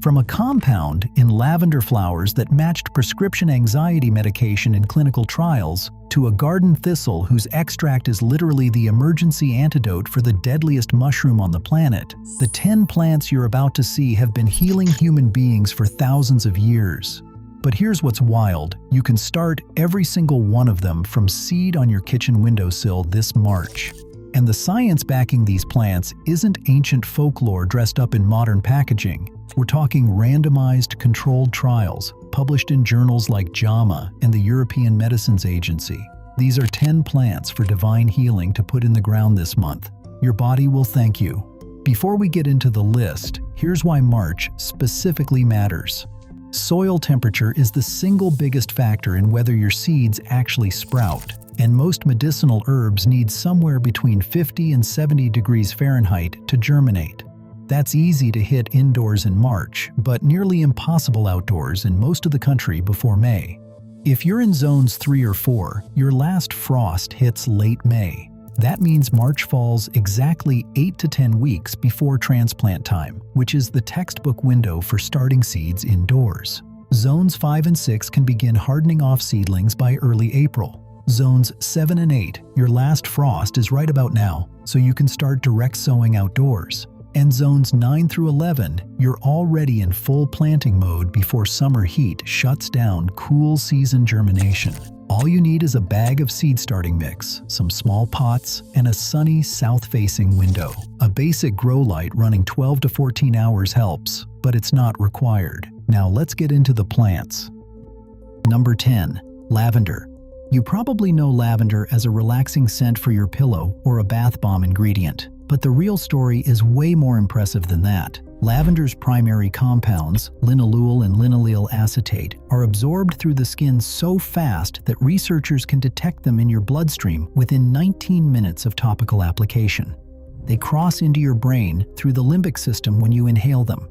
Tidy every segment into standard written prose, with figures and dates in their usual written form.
From a compound in lavender flowers that matched prescription anxiety medication in clinical trials, to a garden thistle whose extract is literally the emergency antidote for the deadliest mushroom on the planet, the 10 plants you're about to see have been healing human beings for thousands of years. But here's what's wild. You can start every single one of them from seed on your kitchen windowsill this March. And the science backing these plants isn't ancient folklore dressed up in modern packaging. We're talking randomized controlled trials published in journals like JAMA and the European Medicines Agency. These are 10 plants for divine healing to put in the ground this month. Your body will thank you. Before we get into the list, here's why March specifically matters. Soil temperature is the single biggest factor in whether your seeds actually sprout, and most medicinal herbs need somewhere between 50 and 70 degrees Fahrenheit to germinate. That's easy to hit indoors in March, but nearly impossible outdoors in most of the country before May. If you're in zones 3 or 4, your last frost hits late May. That means March falls exactly 8 to 10 weeks before transplant time, which is the textbook window for starting seeds indoors. Zones 5 and 6 can begin hardening off seedlings by early April. Zones 7 and 8, your last frost is right about now, so you can start direct sowing outdoors. And zones 9 through 11, you're already in full planting mode before summer heat shuts down cool season germination. All you need is a bag of seed starting mix, some small pots, and a sunny south-facing window. A basic grow light running 12 to 14 hours helps, but it's not required. Now let's get into the plants. Number 10. Lavender. You probably know lavender as a relaxing scent for your pillow or a bath bomb ingredient. But the real story is way more impressive than that. Lavender's primary compounds, linalool and linaloyl acetate, are absorbed through the skin so fast that researchers can detect them in your bloodstream within 19 minutes of topical application. They cross into your brain through the limbic system when you inhale them.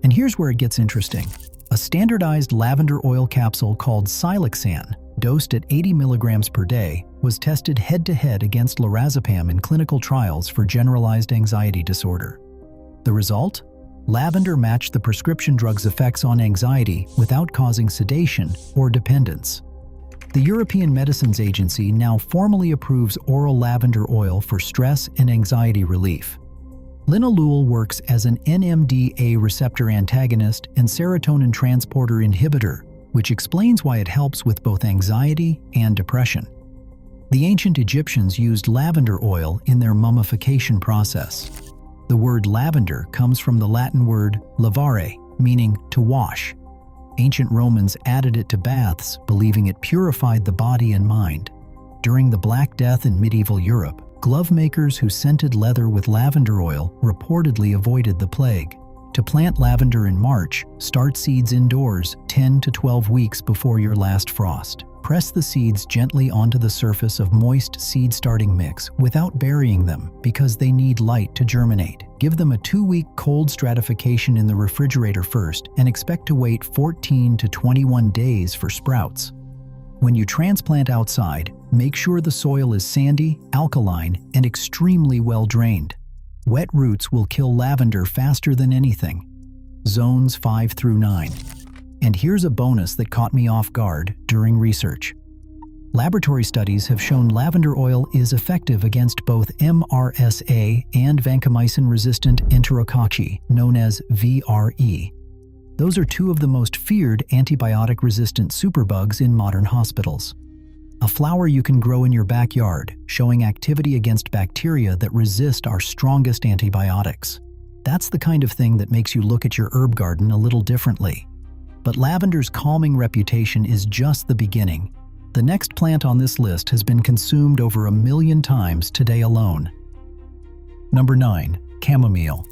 And here's where it gets interesting. A standardized lavender oil capsule called Siloxan, dosed at 80 milligrams per day, was tested head-to-head against lorazepam in clinical trials for generalized anxiety disorder. The result? Lavender matched the prescription drug's effects on anxiety without causing sedation or dependence. The European Medicines Agency now formally approves oral lavender oil for stress and anxiety relief. Linalool works as an NMDA receptor antagonist and serotonin transporter inhibitor, which explains why it helps with both anxiety and depression. The ancient Egyptians used lavender oil in their mummification process. The word lavender comes from the Latin word lavare, meaning to wash. Ancient Romans added it to baths, believing it purified the body and mind. During the Black Death in medieval Europe, glove makers who scented leather with lavender oil reportedly avoided the plague. To plant lavender in March, start seeds indoors 10 to 12 weeks before your last frost. Press the seeds gently onto the surface of moist seed starting mix without burying them because they need light to germinate. Give them a 2-week cold stratification in the refrigerator first and expect to wait 14 to 21 days for sprouts. When you transplant outside, make sure the soil is sandy, alkaline, and extremely well drained. Wet roots will kill lavender faster than anything. Zones 5 through 9. And here's a bonus that caught me off guard during research. Laboratory studies have shown lavender oil is effective against both MRSA and vancomycin-resistant enterococci, known as VRE. Those are two of the most feared antibiotic-resistant superbugs in modern hospitals. A flower you can grow in your backyard, showing activity against bacteria that resist our strongest antibiotics. That's the kind of thing that makes you look at your herb garden a little differently. But lavender's calming reputation is just the beginning. The next plant on this list has been consumed over 1 million times today alone. Number 9. Chamomile.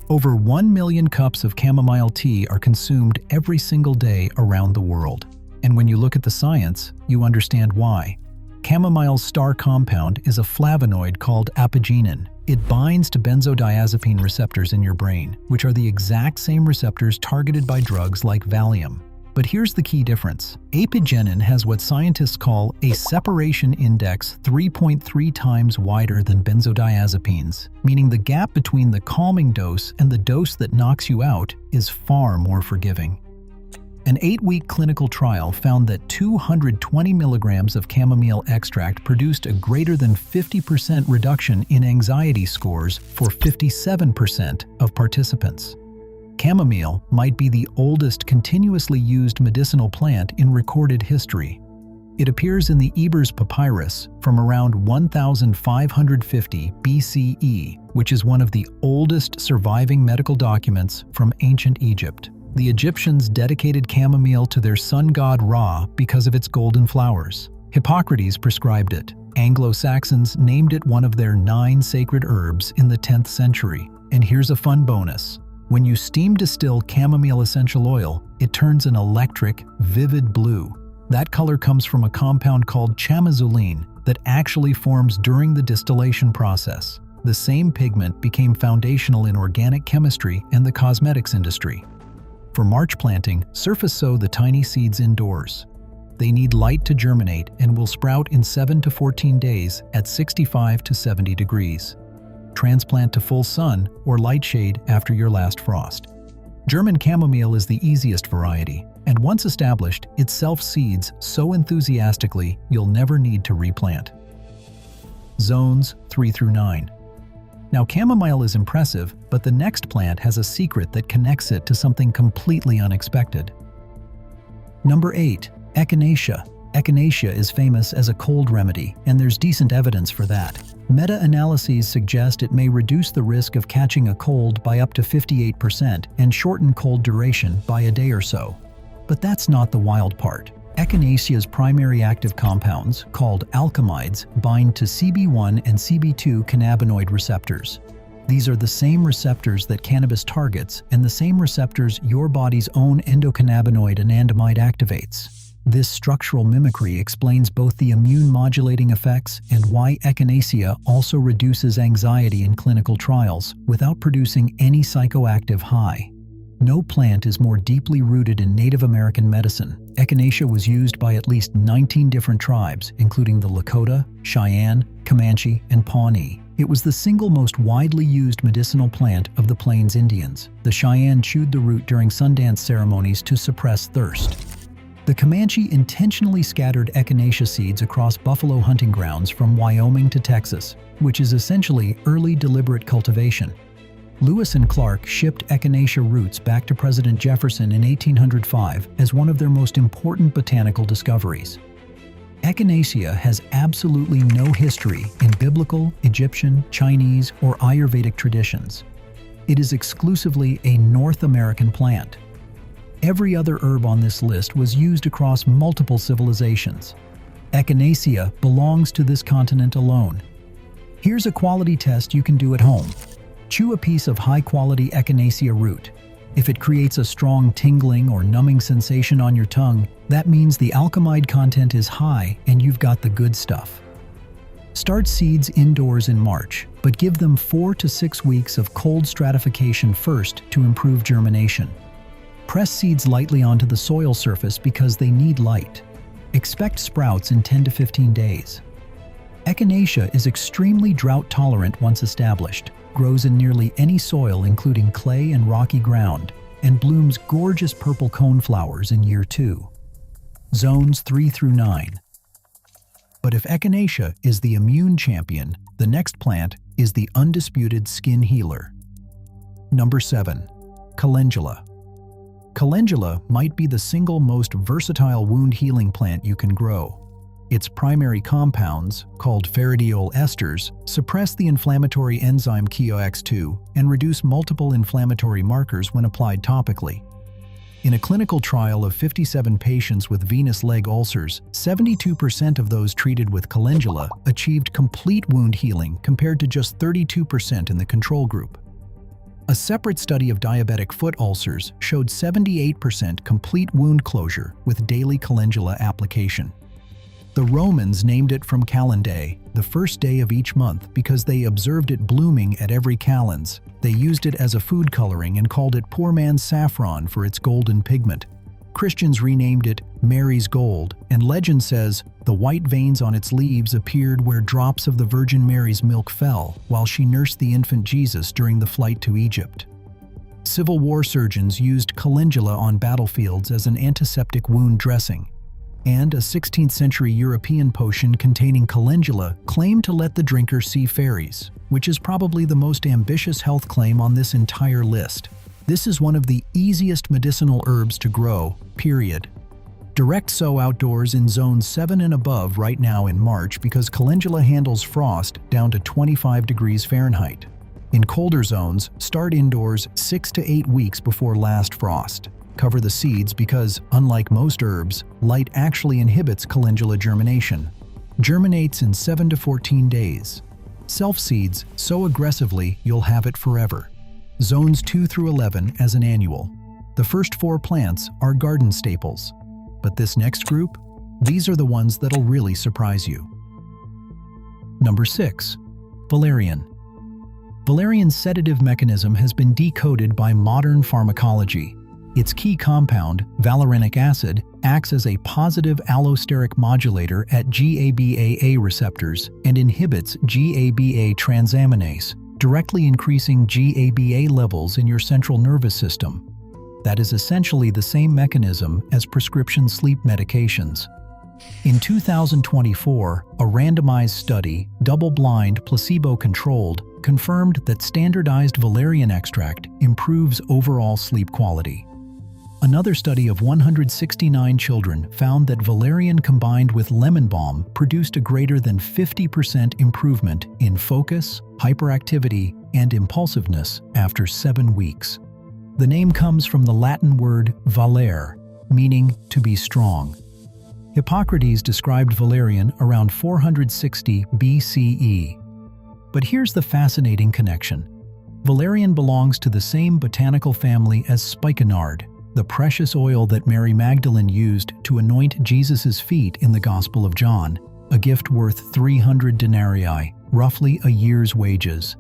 Over 1 million cups of chamomile tea are consumed every single day around the world. And when you look at the science, you understand why. Chamomile's star compound is a flavonoid called apigenin. It binds to benzodiazepine receptors in your brain, which are the exact same receptors targeted by drugs like Valium. But here's the key difference. Apigenin has what scientists call a separation index 3.3 times wider than benzodiazepines, meaning the gap between the calming dose and the dose that knocks you out is far more forgiving. An 8-week clinical trial found that 220 milligrams of chamomile extract produced a greater than 50% reduction in anxiety scores for 57% of participants. Chamomile might be the oldest continuously used medicinal plant in recorded history. It appears in the Ebers Papyrus from around 1550 BCE, which is one of the oldest surviving medical documents from ancient Egypt. The Egyptians dedicated chamomile to their sun god Ra because of its golden flowers. Hippocrates prescribed it. Anglo-Saxons named it one of their 9 sacred herbs in the 10th century. And here's a fun bonus. When you steam distill chamomile essential oil, it turns an electric, vivid blue. That color comes from a compound called chamazoline that actually forms during the distillation process. The same pigment became foundational in organic chemistry and the cosmetics industry. For March planting, surface sow the tiny seeds indoors. They need light to germinate and will sprout in 7 to 14 days at 65 to 70 degrees. Transplant to full sun or light shade after your last frost. German chamomile is the easiest variety, and once established, it self-seeds so enthusiastically you'll never need to replant. Zones 3 through 9. Now, chamomile is impressive, but the next plant has a secret that connects it to something completely unexpected. Number 8. Echinacea. Echinacea is famous as a cold remedy, and there's decent evidence for that. Meta-analyses suggest it may reduce the risk of catching a cold by up to 58% and shorten cold duration by a day or so. But that's not the wild part. Echinacea's primary active compounds, called alkaloids, bind to CB1 and CB2 cannabinoid receptors. These are the same receptors that cannabis targets and the same receptors your body's own endocannabinoid anandamide activates. This structural mimicry explains both the immune-modulating effects and why echinacea also reduces anxiety in clinical trials without producing any psychoactive high. No plant is more deeply rooted in Native American medicine. Echinacea was used by at least 19 different tribes, including the Lakota, Cheyenne, Comanche, and Pawnee. It was the single most widely used medicinal plant of the Plains Indians. The Cheyenne chewed the root during Sundance ceremonies to suppress thirst. The Comanche intentionally scattered echinacea seeds across buffalo hunting grounds from Wyoming to Texas, which is essentially early deliberate cultivation. Lewis and Clark shipped echinacea roots back to President Jefferson in 1805 as one of their most important botanical discoveries. Echinacea has absolutely no history in biblical, Egyptian, Chinese, or Ayurvedic traditions. It is exclusively a North American plant. Every other herb on this list was used across multiple civilizations. Echinacea belongs to this continent alone. Here's a quality test you can do at home. Chew a piece of high-quality echinacea root. If it creates a strong tingling or numbing sensation on your tongue, that means the alkaloid content is high and you've got the good stuff. Start seeds indoors in March, but give them 4 to 6 weeks of cold stratification first to improve germination. Press seeds lightly onto the soil surface because they need light. Expect sprouts in 10 to 15 days. Echinacea is extremely drought-tolerant once established, grows in nearly any soil including clay and rocky ground, and blooms gorgeous purple cone flowers in year 2. Zones 3 through 9. But if echinacea is the immune champion, the next plant is the undisputed skin healer. Number 7. Calendula. Calendula might be the single most versatile wound healing plant you can grow. Its primary compounds, called ferridiol esters, suppress the inflammatory enzyme COX-2 and reduce multiple inflammatory markers when applied topically. In a clinical trial of 57 patients with venous leg ulcers, 72% of those treated with calendula achieved complete wound healing compared to just 32% in the control group. A separate study of diabetic foot ulcers showed 78% complete wound closure with daily calendula application. The Romans named it from Calendae, the first day of each month, because they observed it blooming at every calends. They used it as a food coloring and called it poor man's saffron for its golden pigment. Christians renamed it Mary's Gold, and legend says the white veins on its leaves appeared where drops of the Virgin Mary's milk fell while she nursed the infant Jesus during the flight to Egypt. Civil War surgeons used calendula on battlefields as an antiseptic wound dressing, and a 16th century European potion containing calendula claimed to let the drinker see fairies, which is probably the most ambitious health claim on this entire list. This is one of the easiest medicinal herbs to grow, period. Direct sow outdoors in zones 7 and above right now in March because calendula handles frost down to 25 degrees Fahrenheit. In colder zones, start indoors 6 to 8 weeks before last frost. Cover the seeds because, unlike most herbs, light actually inhibits calendula germination. Germinates in 7 to 14 days. Self-seeds so aggressively you'll have it forever. Zones 2 through 11 as an annual. The first 4 plants are garden staples. But this next group? These are the ones that'll really surprise you. Number 6. Valerian. Valerian's sedative mechanism has been decoded by modern pharmacology. Its key compound, valerianic acid, acts as a positive allosteric modulator at GABAA receptors and inhibits GABA transaminase, directly increasing GABA levels in your central nervous system. That is essentially the same mechanism as prescription sleep medications. In 2024, a randomized study, double-blind, placebo-controlled, confirmed that standardized valerian extract improves overall sleep quality. Another study of 169 children found that valerian combined with lemon balm produced a greater than 50% improvement in focus, hyperactivity, and impulsiveness after 7 weeks. The name comes from the Latin word valere, meaning to be strong. Hippocrates described valerian around 460 BCE. But here's the fascinating connection. Valerian belongs to the same botanical family as spikenard, the precious oil that Mary Magdalene used to anoint Jesus' feet in the Gospel of John, a gift worth 300 denarii, roughly a year's wages.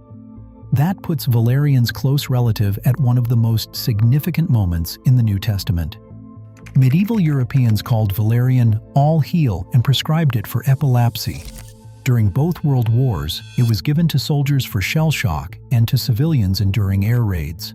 That puts valerian's close relative at one of the most significant moments in the New Testament. Medieval Europeans called valerian all-heal and prescribed it for epilepsy. During both World Wars, it was given to soldiers for shell shock and to civilians enduring air raids.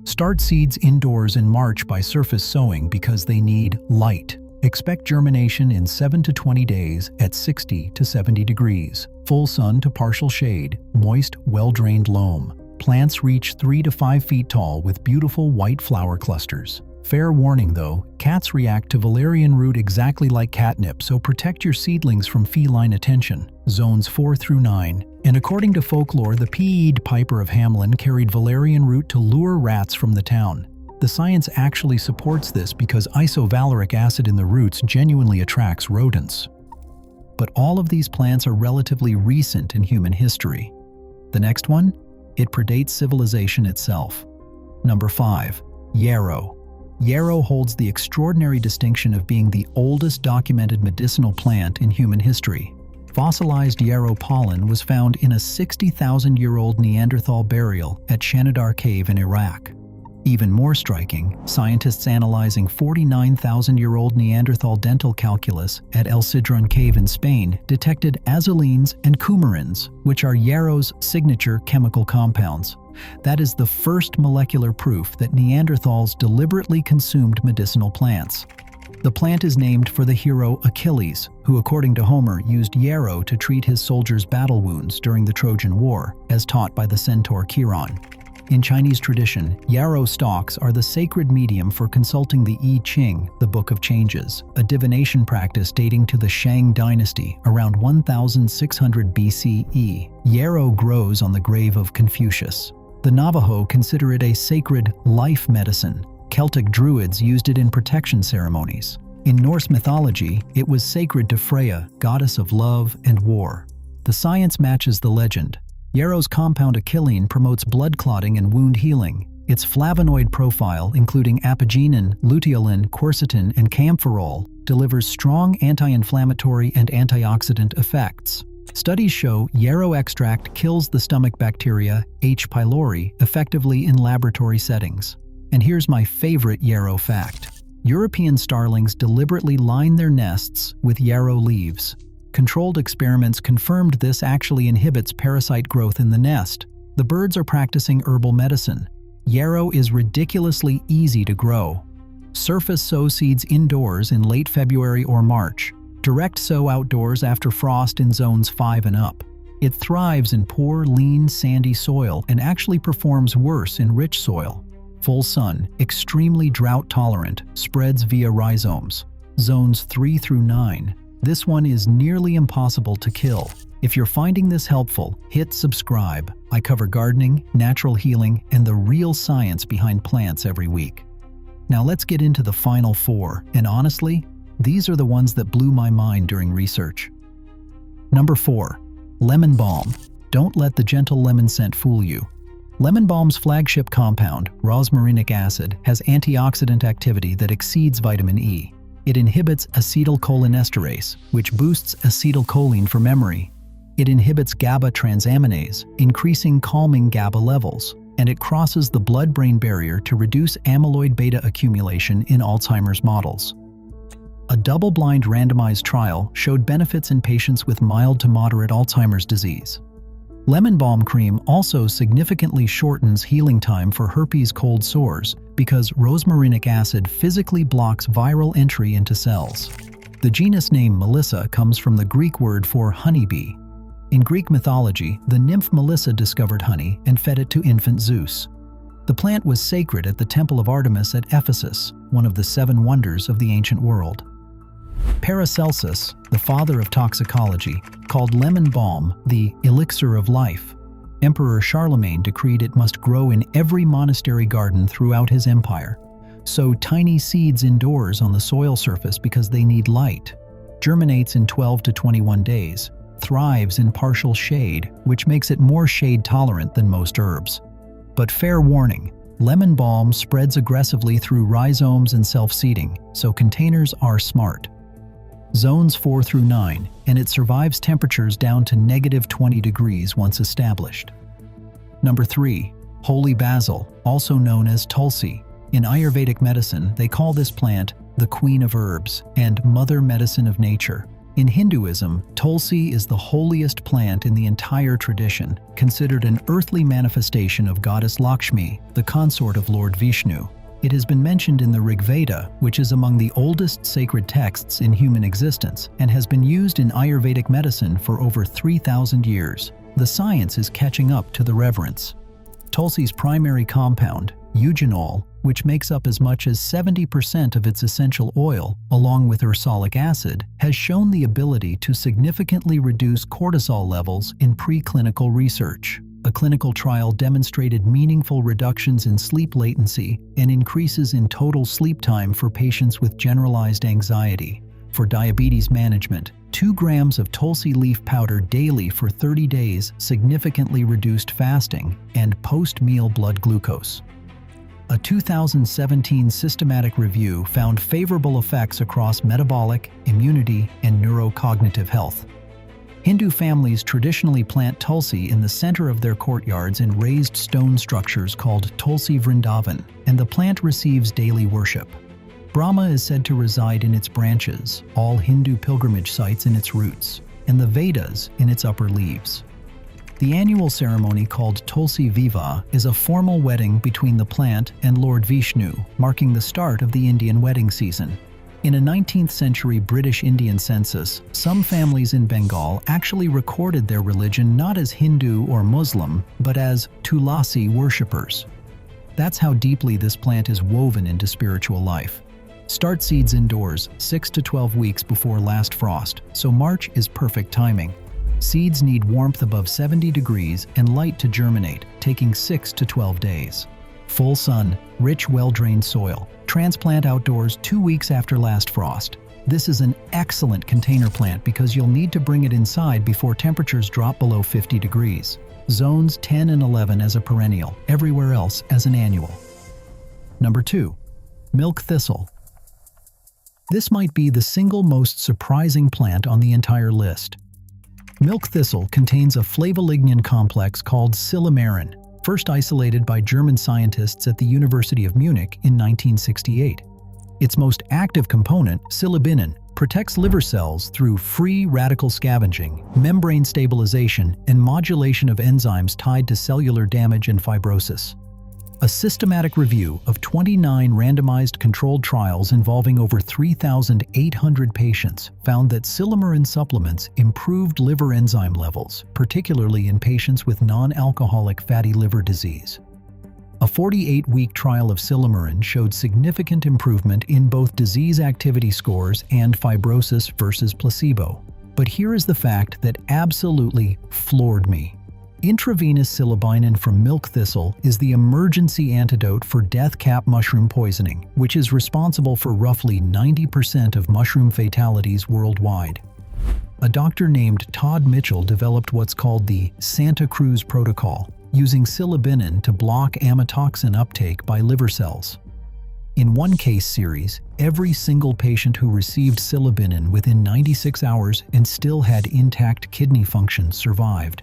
Start seeds indoors in March by surface sowing because they need light. Expect germination in 7 to 20 days at 60 to 70 degrees. Full sun to partial shade, moist, well-drained loam. Plants reach 3 to 5 feet tall with beautiful white flower clusters. Fair warning though, cats react to valerian root exactly like catnip, so protect your seedlings from feline attention. Zones 4 through 9. And according to folklore, the Pied Piper of Hamelin carried valerian root to lure rats from the town. The science actually supports this because isovaleric acid in the roots genuinely attracts rodents. But all of these plants are relatively recent in human history. The next one? It predates civilization itself. Number 5. Yarrow. Yarrow holds the extraordinary distinction of being the oldest documented medicinal plant in human history. Fossilized yarrow pollen was found in a 60,000-year-old Neanderthal burial at Shanidar Cave in Iraq. Even more striking, scientists analyzing 49,000-year-old Neanderthal dental calculus at El Sidrón Cave in Spain detected azulines and coumarins, which are yarrow's signature chemical compounds. That is the first molecular proof that Neanderthals deliberately consumed medicinal plants. The plant is named for the hero Achilles, who according to Homer used yarrow to treat his soldiers' battle wounds during the Trojan War, as taught by the centaur Chiron. In Chinese tradition, yarrow stalks are the sacred medium for consulting the I Ching, the Book of Changes, a divination practice dating to the Shang dynasty around 1600 BCE. Yarrow grows on the grave of Confucius. The Navajo consider it a sacred life medicine. Celtic Druids used it in protection ceremonies. In Norse mythology, it was sacred to Freya, goddess of love and war. The science matches the legend. Yarrow's compound achillene promotes blood clotting and wound healing. Its flavonoid profile, including apigenin, luteolin, quercetin, and camphorol, delivers strong anti-inflammatory and antioxidant effects. Studies show yarrow extract kills the stomach bacteria H. pylori effectively in laboratory settings. And here's my favorite yarrow fact. European starlings deliberately line their nests with yarrow leaves. Controlled experiments confirmed this actually inhibits parasite growth in the nest. The birds are practicing herbal medicine. Yarrow is ridiculously easy to grow. Surface sow seeds indoors in late February or March. Direct sow outdoors after frost in zones 5 and up. It thrives in poor, lean, sandy soil and actually performs worse in rich soil. Full sun, extremely drought tolerant, spreads via rhizomes. Zones 3 through 9. This one is nearly impossible to kill. If you're finding this helpful, hit subscribe. I cover gardening, natural healing, and the real science behind plants every week. Now let's get into the final 4, and honestly, these are the ones that blew my mind during research. Number 4. Lemon balm. Don't let the gentle lemon scent fool you. Lemon balm's flagship compound, rosmarinic acid, has antioxidant activity that exceeds vitamin E. It inhibits acetylcholinesterase, which boosts acetylcholine for memory. It inhibits GABA transaminase, increasing calming GABA levels, and it crosses the blood-brain barrier to reduce amyloid beta accumulation in Alzheimer's models. A double-blind randomized trial showed benefits in patients with mild to moderate Alzheimer's disease. Lemon balm cream also significantly shortens healing time for herpes cold sores because rosmarinic acid physically blocks viral entry into cells. The genus name Melissa comes from the Greek word for honeybee. In Greek mythology, the nymph Melissa discovered honey and fed it to infant Zeus. The plant was sacred at the Temple of Artemis at Ephesus, one of the 7 wonders of the ancient world. Paracelsus, the father of toxicology, called lemon balm the elixir of life. Emperor Charlemagne decreed it must grow in every monastery garden throughout his empire. Sow tiny seeds indoors on the soil surface because they need light. Germinates in 12 to 21 days. Thrives in partial shade, which makes it more shade tolerant than most herbs. But fair warning, lemon balm spreads aggressively through rhizomes and self-seeding, so containers are smart. Zones 4 through 9, and it survives temperatures down to -20 degrees once established. Number 3. Holy basil, also known as tulsi. In Ayurvedic medicine, they call this plant the queen of herbs and mother medicine of nature. In Hinduism, tulsi is the holiest plant in the entire tradition, considered an earthly manifestation of goddess Lakshmi, the consort of Lord Vishnu. It has been mentioned in the Rig Veda, which is among the oldest sacred texts in human existence, and has been used in Ayurvedic medicine for over 3,000 years. The science is catching up to the reverence. Tulsi's primary compound, eugenol, which makes up as much as 70% of its essential oil, along with ursolic acid, has shown the ability to significantly reduce cortisol levels in preclinical research. A clinical trial demonstrated meaningful reductions in sleep latency and increases in total sleep time for patients with generalized anxiety. For diabetes management, 2 grams of tulsi leaf powder daily for 30 days significantly reduced fasting and post-meal blood glucose. A 2017 systematic review found favorable effects across metabolic, immunity, and neurocognitive health. Hindu families traditionally plant tulsi in the center of their courtyards in raised stone structures called Tulsi Vrindavan, and the plant receives daily worship. Brahma is said to reside in its branches, all Hindu pilgrimage sites in its roots, and the Vedas in its upper leaves. The annual ceremony called Tulsi Vivaah is a formal wedding between the plant and Lord Vishnu, marking the start of the Indian wedding season. In a 19th century British Indian census, some families in Bengal actually recorded their religion not as Hindu or Muslim, but as Tulasi worshippers. That's how deeply this plant is woven into spiritual life. Start seeds indoors 6 to 12 weeks before last frost, so March is perfect timing. Seeds need warmth above 70 degrees and light to germinate, taking 6 to 12 days. Full sun, rich, well-drained soil. Transplant outdoors 2 weeks after last frost. This is an excellent container plant because you'll need to bring it inside before temperatures drop below 50 degrees. Zones 10 and 11 as a perennial, everywhere else as an annual. Number 2. Milk thistle. This might be the single most surprising plant on the entire list. Milk thistle contains a flavolignin complex called silymarin, first isolated by German scientists at the University of Munich in 1968. Its most active component, psilocybin, protects liver cells through free radical scavenging, membrane stabilization, and modulation of enzymes tied to cellular damage and fibrosis. A systematic review of 29 randomized controlled trials involving over 3,800 patients found that psilocybin supplements improved liver enzyme levels, particularly in patients with non-alcoholic fatty liver disease. A 48-week trial of psilocybin showed significant improvement in both disease activity scores and fibrosis versus placebo. But here is the fact that absolutely floored me. Intravenous psilocybin from milk thistle is the emergency antidote for death cap mushroom poisoning, which is responsible for roughly 90% of mushroom fatalities worldwide. A doctor named Todd Mitchell developed what's called the Santa Cruz Protocol, using psilocybin to block amatoxin uptake by liver cells. In one case series, every single patient who received psilocybin within 96 hours and still had intact kidney function survived.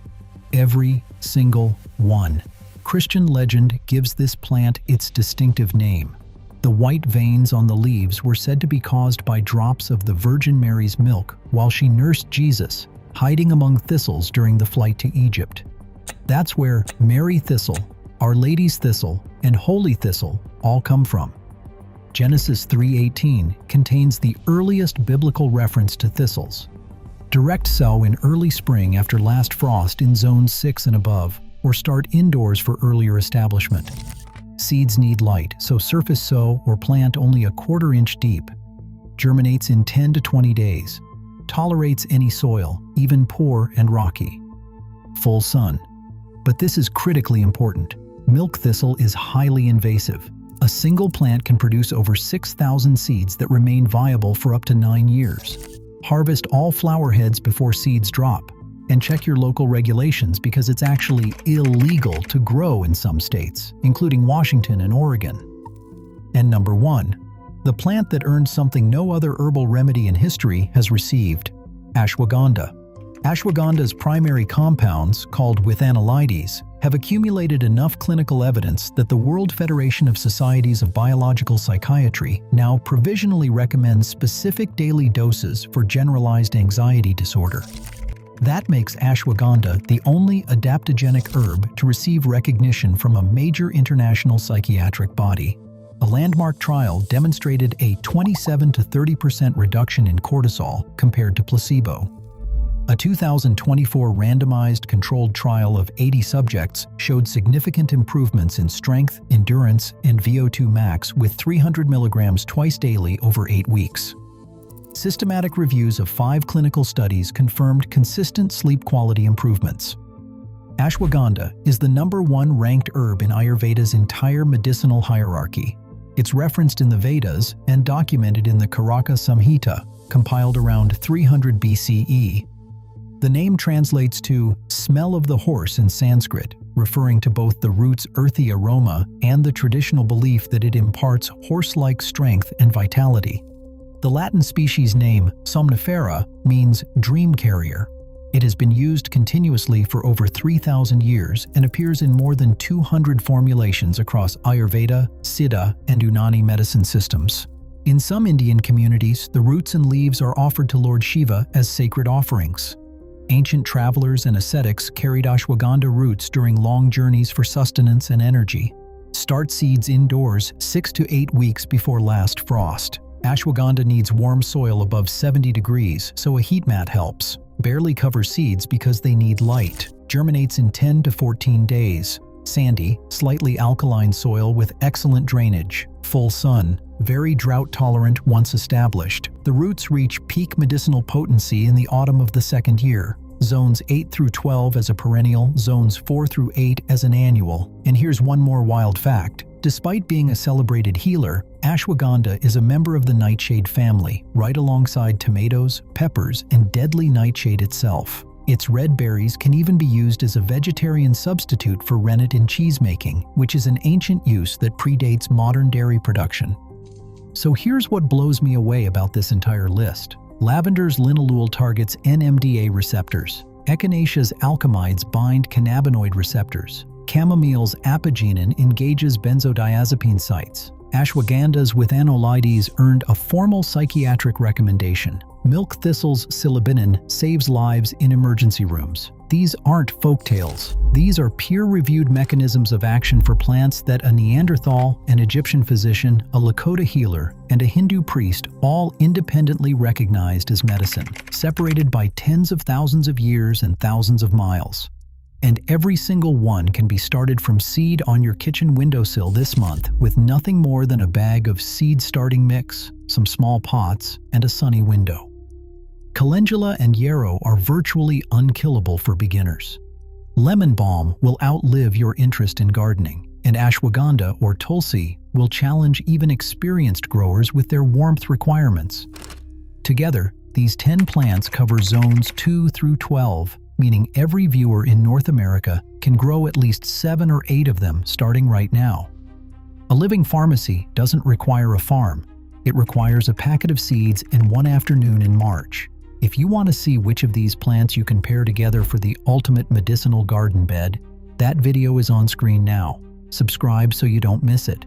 Every single one. Christian legend gives this plant its distinctive name. The white veins on the leaves were said to be caused by drops of the Virgin Mary's milk while she nursed Jesus, hiding among thistles during the flight to Egypt. That's where Mary Thistle, Our Lady's Thistle, and Holy Thistle all come from. Genesis 3:18 contains the earliest biblical reference to thistles. Direct sow in early spring after last frost in zones 6 and above, or start indoors for earlier establishment. Seeds need light, so surface sow or plant only a 1/4 inch deep. Germinates in 10 to 20 days. Tolerates any soil, even poor and rocky. Full sun. But this is critically important. Milk thistle is highly invasive. A single plant can produce over 6,000 seeds that remain viable for up to 9 years. Harvest all flower heads before seeds drop. And check your local regulations because it's actually illegal to grow in some states, including Washington and Oregon. And number 1. The plant that earned something no other herbal remedy in history has received: ashwagandha. Ashwaganda's primary compounds, called withanolides, have accumulated enough clinical evidence that the World Federation of Societies of Biological Psychiatry now provisionally recommends specific daily doses for generalized anxiety disorder. That makes ashwagandha the only adaptogenic herb to receive recognition from a major international psychiatric body. A landmark trial demonstrated a 27 to 30% reduction in cortisol compared to placebo. A 2024 randomized controlled trial of 80 subjects showed significant improvements in strength, endurance, and VO2 max with 300 milligrams twice daily over 8 weeks. Systematic reviews of 5 clinical studies confirmed consistent sleep quality improvements. Ashwagandha is the #1 ranked herb in Ayurveda's entire medicinal hierarchy. It's referenced in the Vedas and documented in the Karaka Samhita, compiled around 300 BCE. The name translates to smell of the horse in Sanskrit, referring to both the root's earthy aroma and the traditional belief that it imparts horse-like strength and vitality. The Latin species name, somnifera, means dream carrier. It has been used continuously for over 3,000 years and appears in more than 200 formulations across Ayurveda, Siddha, and Unani medicine systems. In some Indian communities, the roots and leaves are offered to Lord Shiva as sacred offerings. Ancient travelers and ascetics carried ashwagandha roots during long journeys for sustenance and energy. Start seeds indoors 6 to 8 weeks before last frost. Ashwagandha needs warm soil above 70 degrees, so a heat mat helps. Barely cover seeds because they need light. Germinates in 10 to 14 days. Sandy, slightly alkaline soil with excellent drainage. Full sun. Very drought-tolerant once established. The roots reach peak medicinal potency in the autumn of the 2nd year. Zones 8 through 12 as a perennial, zones 4 through 8 as an annual. And here's one more wild fact. Despite being a celebrated healer, ashwagandha is a member of the nightshade family, right alongside tomatoes, peppers, and deadly nightshade itself. Its red berries can even be used as a vegetarian substitute for rennet in cheesemaking, which is an ancient use that predates modern dairy production. So here's what blows me away about this entire list. Lavender's linalool targets NMDA receptors. Echinacea's alkamides bind cannabinoid receptors. Chamomile's apigenin engages benzodiazepine sites. Ashwagandhas with anolides earned a formal psychiatric recommendation. Milk thistle's psilocybin saves lives in emergency rooms. These aren't folktales. These are peer-reviewed mechanisms of action for plants that a Neanderthal, an Egyptian physician, a Lakota healer, and a Hindu priest all independently recognized as medicine, separated by tens of thousands of years and thousands of miles. And every single one can be started from seed on your kitchen windowsill this month with nothing more than a bag of seed starting mix, some small pots, and a sunny window. Calendula and yarrow are virtually unkillable for beginners. Lemon balm will outlive your interest in gardening, and ashwagandha or tulsi will challenge even experienced growers with their warmth requirements. Together, these 10 plants cover zones 2 through 12, meaning every viewer in North America can grow at least 7 or 8 of them starting right now. A living pharmacy doesn't require a farm. It requires a packet of seeds and one afternoon in March. If you want to see which of these plants you can pair together for the ultimate medicinal garden bed, that video is on screen now. Subscribe so you don't miss it.